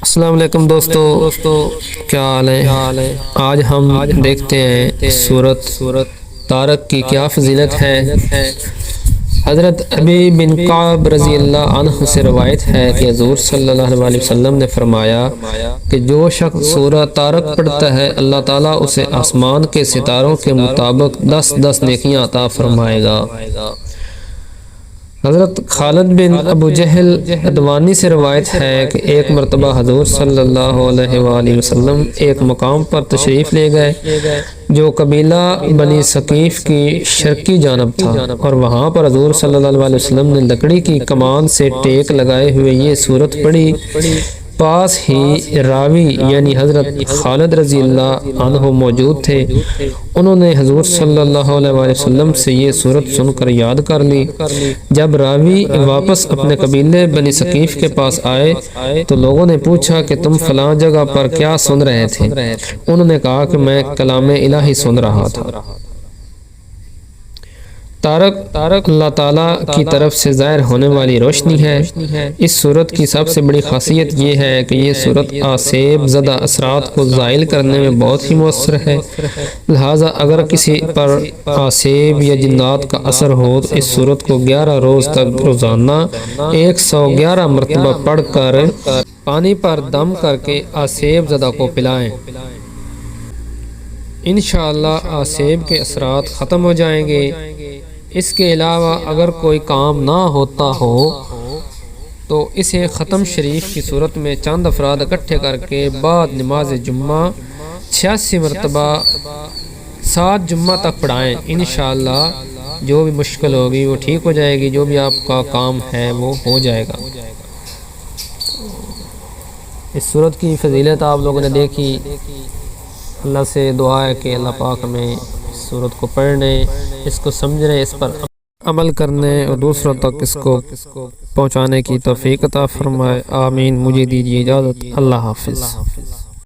السلام علیکم دوستو، کیا حال ہے؟ آج ہم دیکھتے ہیں سورت طارق کی کیا فضیلت ہے۔ حضرت ابی بن کعب رضی اللہ عنہ سے روایت ہے کہ حضور صلی اللہ علیہ وسلم نے فرمایا کہ جو شخص سورہ طارق پڑھتا ہے اللہ تعالیٰ اسے آسمان کے ستاروں کے مطابق 10 نیکیاں عطا فرمائے گا۔ حضرت خالد بن ابو جہل ادوانی سے روایت ہے کہ ایک مرتبہ حضور صلی اللہ علیہ وآلہ وسلم ایک مقام پر تشریف لے گئے جو قبیلہ بنی ثقیف کی شرقی جانب تھا، اور وہاں پر حضور صلی اللہ علیہ وسلم نے لکڑی کی کمان سے ٹیک لگائے ہوئے یہ سورت پڑھی۔ پاس ہی راوی یعنی حضرت خالد رضی اللہ عنہ موجود تھے، انہوں نے حضور صلی اللہ علیہ وسلم سے یہ سورت سن کر یاد کر لی۔ جب راوی واپس اپنے قبیلے بنی ثقیف کے پاس آئے تو لوگوں نے پوچھا کہ تم فلاں جگہ پر کیا سن رہے تھے؟ انہوں نے کہا کہ میں کلام الہی سن رہا تھا۔ طارق اللہ تعالیٰ کی طرف سے ظاہر ہونے والی روشنی ہے۔ اس سورت کی سب سے بڑی خاصیت یہ ہے کہ یہ سورت آسیب زدہ اثرات کو زائل کرنے میں بہت ہی مؤثر ہے، لہٰذا اگر کسی پر آسیب یا جنات کا اثر ہو تو اس سورت کو 11 روز تک روزانہ 111 مرتبہ پڑھ کر پانی پر دم کر کے آسیب زدہ کو پلائیں۔ انشاءاللہ آسیب کے اثرات ختم ہو جائیں گے۔ اس کے علاوہ اگر کوئی کام نہ ہوتا ہو تو اسے ختم شریف کی صورت میں چند افراد اکٹھے کر کے بعد نماز جمعہ 86 مرتبہ 7 جمعہ تک پڑھائیں۔ انشاءاللہ جو بھی مشکل ہوگی وہ ٹھیک ہو جائے گی، جو بھی آپ کا کام ہے وہ ہو جائے گا۔ اس صورت کی فضیلت آپ لوگوں نے دیکھی۔ اللہ سے دعا ہے کہ اللہ پاک ہمیں اس صورت کو پڑھنے، اس کو سمجھنے، اس پر عمل کرنے اور دوسروں تک اس کو پہنچانے کی توفیق عطا فرمائے۔ آمین۔ مجھے دیجیے اجازت۔ اللہ حافظ۔